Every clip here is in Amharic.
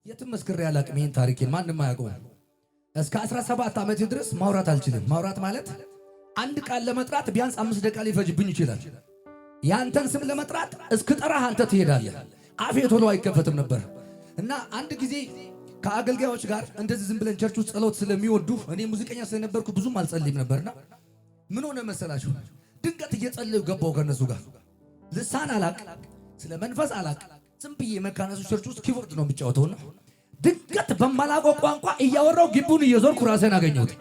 የትም መስክሬ አላቅም። ይሄን ታሪኬን ማንም አያውቀውም። እስከ 17 ዓመት ድረስ ማውራት አልችልም። ማውራት ማለት አንድ ቃል ለመጥራት ቢያንስ 5 ደቂቃ ሊፈጅብኝ ይችላል። ያንተን ስም ለመጥራት እስክጠራህ አንተ ትሄዳለህ። አፌ ቶሎ አይከፈትም ነበር እና አንድ ጊዜ ከአገልጋዮች ጋር እንደዚህ ዝም ብለን ቸርች ውስጥ ጸሎት ስለሚወዱ እኔ ሙዚቀኛ ስለነበርኩ ብዙም አልጸልይም ነበርና ምን ሆነ መሰላችሁ? ድንገት እየጸለዩ ገባው ከነሱ ጋር ልሳን አላቅ፣ ስለ መንፈስ አላቅ። ዝም ብዬ መካነሱ ቸርች ውስጥ ኪቦርድ ነው የሚጫወተውና ድንገት በማላውቀው ቋንቋ እያወራው ግቡን እየዞርኩ ራሴን አገኘሁት።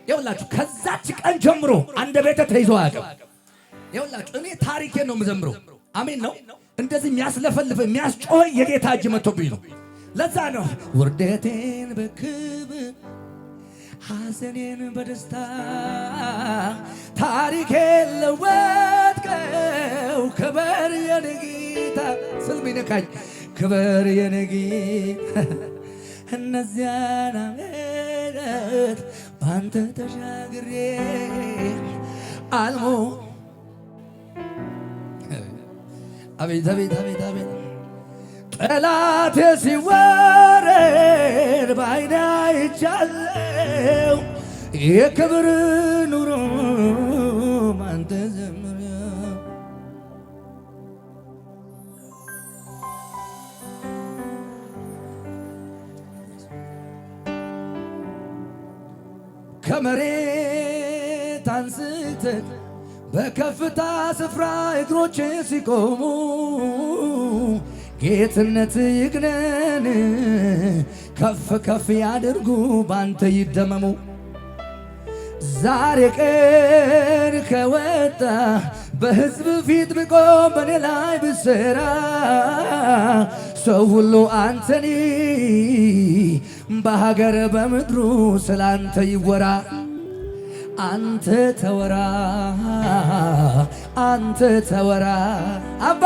ይኸውላችሁ ከዛች ቀን ጀምሮ አንደበቴ ተይዞ አያውቅም። ይኸውላችሁ እኔ ታሪኬን ነው የምዘምረው። አሜን ነው። እንደዚህ የሚያስለፈልፍ የሚያስጮህ የጌታ እጅ መጥቶብኝ ነው። ለዛ ነው ውርደቴን በክብር ሐዘኔን በደስታ ታሪኬን ለወጥከው። ክበር የኔ ጌታ ስልም ይነካኝ። ክበር የኔ ጌታ እነዚያን ዓመታት ባንተ ተሻግሬ አልሞ አቤት አቤት አቤት አቤት ጠላቴ ሲወረድ በዓይኔ አይቻለሁ። የክብር ኑሮ ባንተ ዘምሬ ከመሬት አንስተህ በከፍታ ስፍራ እግሮቼ ሲቆሙ ጌትነት ይግነን ከፍ ከፍ ያድርጉ ባንተ ይደመሙ። ዛሬ ቀን ከወጣ በሕዝብ ፊት ብቆም በኔ ላይ ብሰራ ሰው ሁሉ አንተኒ በሀገር በምድሩ ስላንተ ይወራ። አንተ ተወራ አንተ ተወራ አባ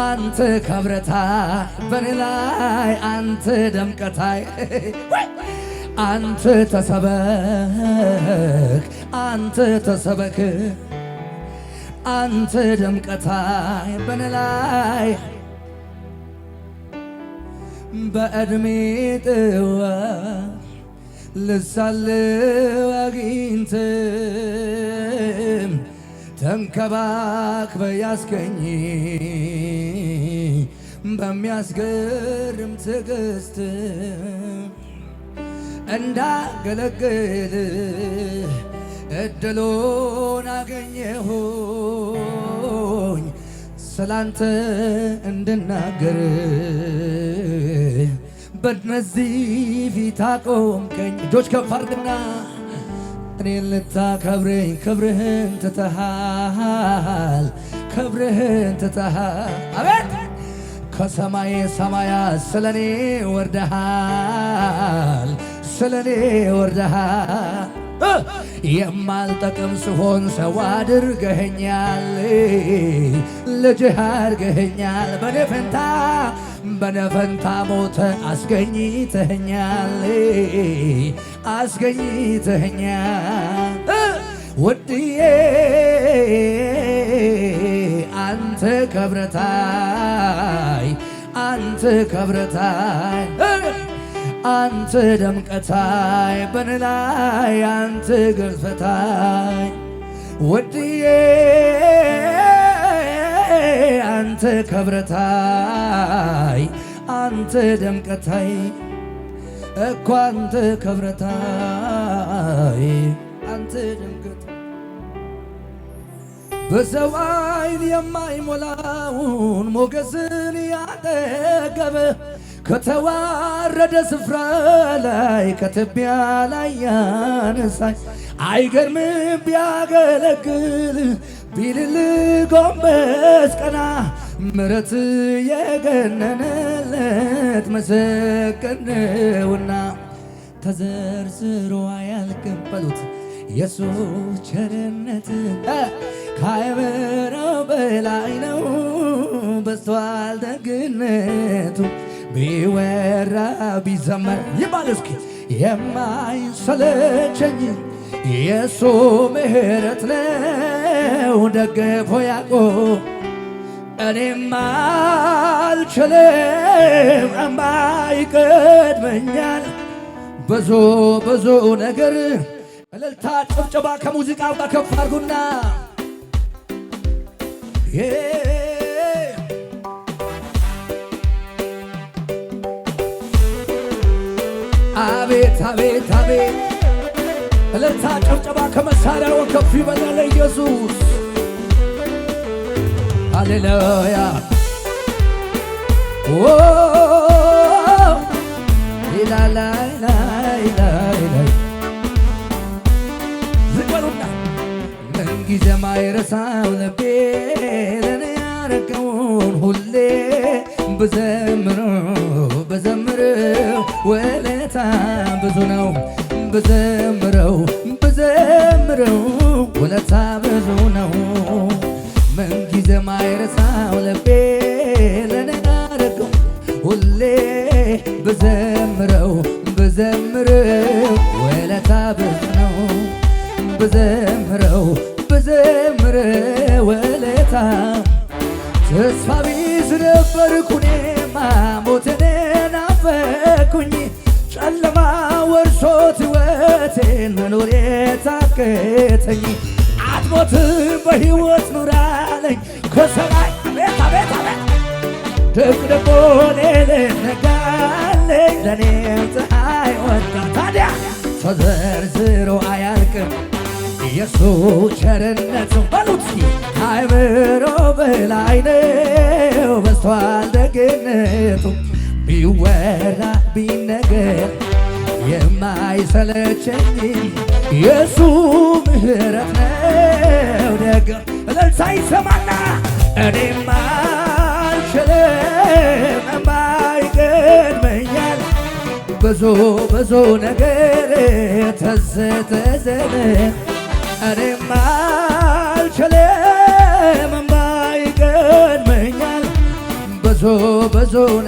አንተ ከብረታይ በኔ ላይ አንተ ደምቀታይ አንተ ተሰበክ አንተ ተሰበክ አንተ ደምቀታይ በኔ ላይ በዕድሜ ጥዋ ልሳልው አግኝተህ ተንከባክበህ ያስገኝ በሚያስገርም ትዕግስት እንዳገለግል እድሉን አገኘሁኝ ስላንተ እንድናገር በእነዚህ ፊት አቆምከኝ። እጆች ከፍ አድርግና እኔን ልታከብረኝ ክብርህን ትተሃል ክብርህን ትተሃል። አቤት ከሰማይ ሰማያት ስለኔ ወርደሃል ስለኔ ወርደሃል። የማልጠቅም ስሆን ሰው አድርገኸኛል ልጅህ አድርገኸኛል። በኔ ፈንታ ሞተ አስገኝተኸኛል አስገኝተኸኛል። ውድዬ አንተ ከብረታይ አንተ ከብረታይ አንተ ደምቀታይ በኔ ላይ አንተ ግርፈታይ ውድዬ አንተ ከብረታይ አንተ ደምቀታይ እኮ አንተ ከብረታይ አንተ ደምቀታይ በሰው ዓይን የማይሞላውን ሞገስን ያጠገበ ከተዋረደ ስፍራ ላይ ከትቢያ ላይ ያነሳኝ አይገርምም ቢያገለግል ቢልል ጎንበስ ቀና ምሕረት የገነነለት መሰከን ነውና ተዘርዝሮ አያልቅም በሉት ኢየሱስ ቸርነት ከአእምሮ በላይ ነው በዝቷል ደግነቱ ቢወራ ቢዘመር ይባል እስኪ የማይሰለቸኝ የሱ ምሕረት ነው ደግፎ ያቆም እኔም አልችልም እምባ ይቀድመኛል ብዙ ብዙ ነገር እልልታ ጭብጨባ ከሙዚቃው ጋር ከፍ አድርጉና አቤት አቤት አቤት እልልታ ጭብጨባ ከመሳሪያው ከፍ ይበላል ለኢየሱስ ሃሌሉያ ኦ ኢላላላላላ ዝቀሉና ምንጊዜም አይረሳው ልቤ ለኔ ያረገውን ሁሌ ብዘምረው ውለታ ብዙ ነው ብዘምረው ውለታ ብዙ ነው ምንጊዜም አይረሳው ልቤ ለኔ ያረገውን ሁሌ ብዘምረው ውለታ ብዙ ነው ብዘምረው ውለታ ተስፋ ቢስ ነበርኩ እኔማ ሞትን ናፈኩኝ ጨለማ ወርሶት ሕይወቴን መኖር የታከተኝ አትሞትም በሕይወት ኑራለኝ ከሰማይ አቤት አቤት አቤት ድቅድቆ ሌሊት ነጋለኝ ለኔም ፀሐይ ወጣ ታዲያ ተዘርዝሮ አያልቅም የሱ ቸርነቱ በሉት አይምሮ በላይ ነው በስቷል ደግነቱ ቢወራ ቢነገር የማይሰለቸኝ የሱ ምሕረት ነው ደግ እልልታ ይሰማና እኔም አልችልም እምባ ይቀድመኛል ብዙ ነገር ተዘነ እኔም አልችልም እምባ ይቀድመኛል ብዙ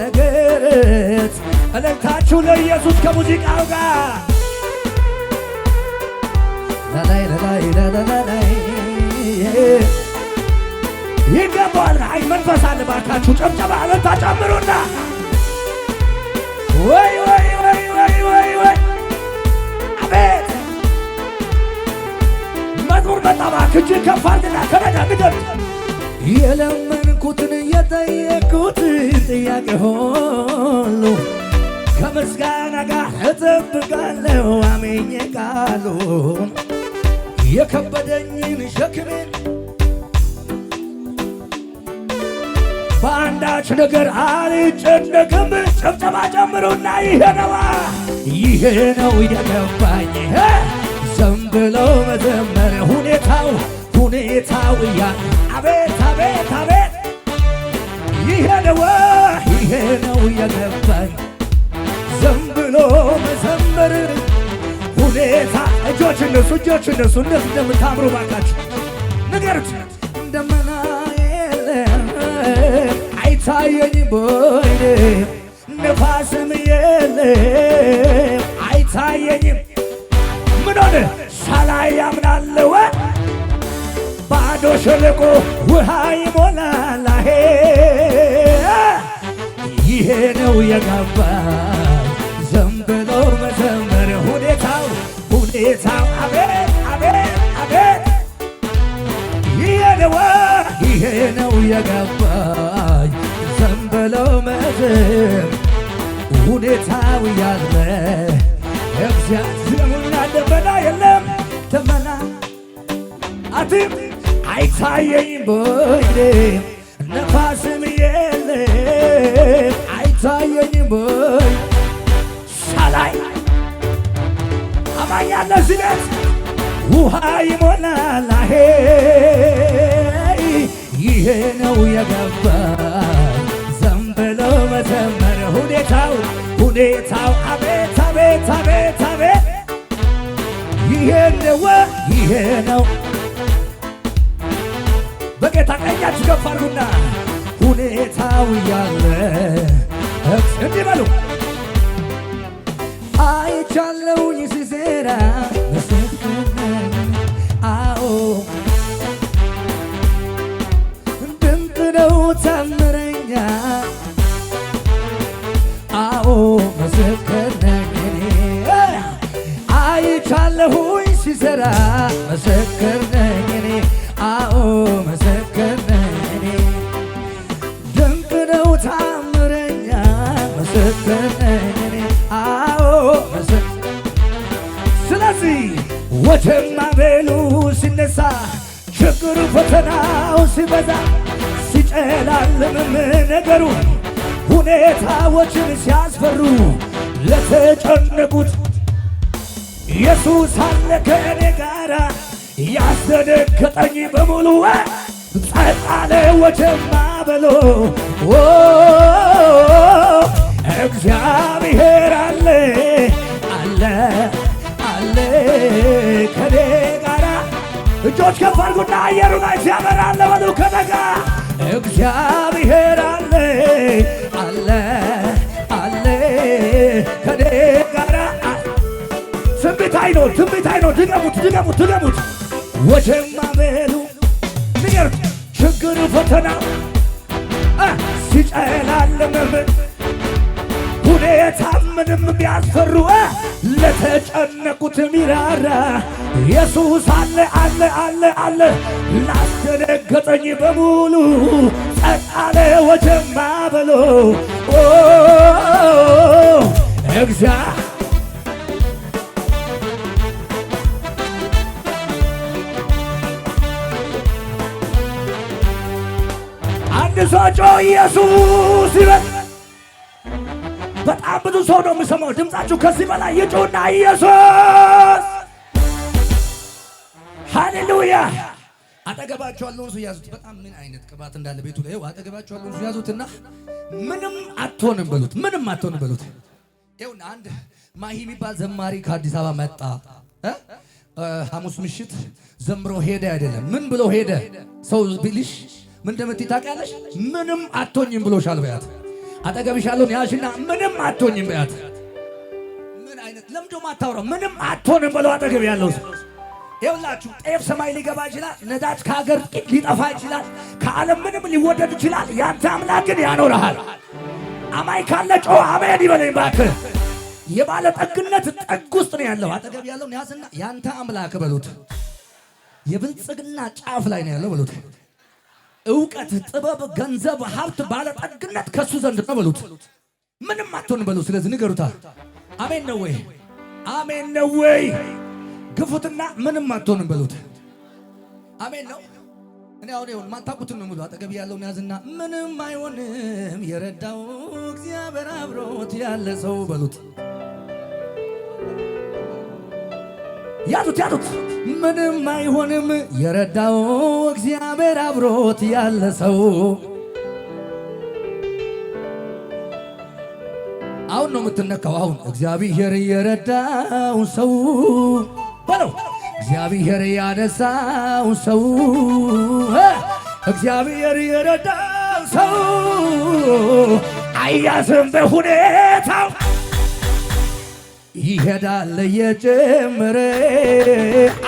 ነገር እልልታችሁ ለኢየሱስ ከሙዚቃው ጋር ላላይ ይገባዋል። አይ መንፈስ አለ ባካችሁ ጨብጨባ እልልታ ጨምሩና ወይ አቤት መዝሙር መጣባ እጅን ከፍ አድርግና ከበዳ ግደል የለመንኩትን የጠየቅኩትን ጥያቄ ሁሉ ከምስጋና ጋር እጠብቃለሁ አሜኜ ቃሉን የከበደኝን ሸክሜን በአንዳች ነገር አልጨነቅም። ጨብጨባ ጨምሩና ይሄ ነው የገባኝ ዝም ብሎ መዘመር ሁኔታው እያለ አቤት አቤት አቤት ይሄ ነው የገባኝ ዝም ብሎ መዘመር ሁኔታ እጆች እነሱ እንዴት እንደምታምሩ ባካችሁ ንገሩት ደመና የለም አይታየኝም ቦይኔ ነፋስም የለም አይታየኝም ምን ሆነ ሳላይ ያምናለሁ ባዶ ሸለቆ ውሃ ይሞላል ይሄ ነው የገባኝ ዝም ብሎ መዘመር ሁኔታው አቤት አቤት አቤት ይሄ ነው የገባኝ ዝም ብሎ መዘመር ሁኔታው ያለ እግዚአብሔርና ደመና የለም ደመና አትም አይታየኝም ቦይኔ ነፋስም የለም አይታየኝም ቦይ ሳላይ አማኛለ ዝለት ውሃ ይሞላል ይሄ ነው የገባኝ ዝም ብሎ መዘመር ሁኔታው አቤት አቤት አቤት አቤት ይሄ ነው በጌታ ቀኛችሁ ከፍ አድርጉና ሁኔታው ያለ እንዲህ በሉ አይቻለሁኝ ሲሰራ አዎ ድንቅ ነው ሲሰራ ምስክር ነኝ እኔ። አዎ ምስክር ነኝ እኔ። ድንቅ ነው ታምረኛ ምስክር ነኝ እኔ። አዎ ምስክር። ስለዚህ ወጀማ በሉ ሲነሳ ችግሩ ፈተናው ሲበዛ ሲጨላልምም ነገሩ ሁኔታዎችን ሲያስፈሩ ለተጨነቁት ኢየሱስ አለ ከእኔ ጋራ ያስደነገጠኝ በሙሉ ጸጥ አለ ወጀማ በሎ እግዚአብሔር አለ አለ አለ ከእኔ ጋራ። እጆች ከፍ አድርጉና አየሩ ላይ እግዚአብሔር አለ በሉ ከነጋ እግዚአብሔር አለ አለ አለ ከኔ ጋራ። ትንቢት አይኖር ትንቢት አይኖር። ድገሙት ድገሙት ድገሙት። ወጀማ በሉ ንገሩት። ችግር ፈተና ሲጨላለምም ሁኔታ ምንም ቢያስፈሩ ለተጨነቁት ሚራራ ኢየሱስ አለ አለ አለ አለ። ላስደነገጠኝ በሙሉ ጸጥ አለ ወጀማ በሎ አንድ ሰው ጮህ ኢየሱስ ይበል። በጣም ብዙ ሰው ነው የምሰማው። ድምፃችሁ ከዚህ በላይ ይጮህና ኢየሱስ። ሃሌሉያ። አጠገባችሁ ያለውን ሰው ያዙት። በጣም ምን አይነት ቅባት እንዳለ ቤቱ ላይ አጠገባችሁ ያለውን ሰው ያዙትና ምንም አትሆንም በሉት። ምንም አትሆንም በሉት። ይኸውና አንድ ማሂ የሚባል ዘማሪ ከአዲስ አበባ መጣ። ሐሙስ ምሽት ዘምሮ ሄደ። አይደለም ምን ብሎ ሄደ? ሰው ቢልሽ ምን እንደምትይ ታውቂያለሽ? ምንም አትሆኝም ብሎሻል በያት። አጠገብሽ ያለውን ያዥና ምንም አትሆኝም በያት። ምን አይነት ለምዶ ማታወራው? ምንም አትሆንም ብሎ አጠገብ ያለው ሰው ይኸውላችሁ። ጤፍ ሰማይ ሊገባ ይችላል። ነዳጅ ከሀገር ሊጠፋ ይችላል። ከዓለም ምንም ሊወደድ ይችላል። ያንተ አምላክ ግን ያኖርሃል። አማኝ ካለ ጮህ አሜን ይበለኝ እባክህ። የባለጠግነት ጠግ ውስጥ ነው ያለው። አጠገብ ያለውን ያዝና ያንተ አምላክ በሉት። የብልጽግና ጫፍ ላይ ነው ያለው በሉት። እውቀት፣ ጥበብ፣ ገንዘብ፣ ሀብት፣ ባለጠግነት ከሱ ዘንድ ነው በሉት። ምንም አትሆን በሉት። ስለዚህ ንገሩታ። አሜን ነው ወይ? አሜን ነው ወይ? ግፉትና ምንም አትሆንም በሉት። አሜን ነው። እኔ አሁን ይሁን ማታውቁትን ነው ሙሉ። አጠገብ ያለውን ያዝና ምንም አይሆንም የረዳው እግዚአብሔር አብሮት ያለ ሰው በሉት። ያዙት ያዙት። ምንም አይሆንም የረዳው እግዚአብሔር አብሮት ያለ ሰው። አሁን ነው የምትነካው። አሁን እግዚአብሔር የረዳው ሰው በለው። እግዚአብሔር ያነሳው ሰው፣ እግዚአብሔር የረዳው ሰው አያዝም በሁኔታው ይሄዳል እየጨመረ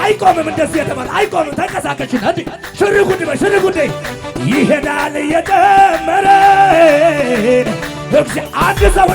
አይቆምም። እንደዚህ የተባለ አይቆምም። ተንቀሳቀሽና እንዴ ሽር ጉድ በይ ሽር ጉድ ይሄዳል እየጨመረ አንድ ሰው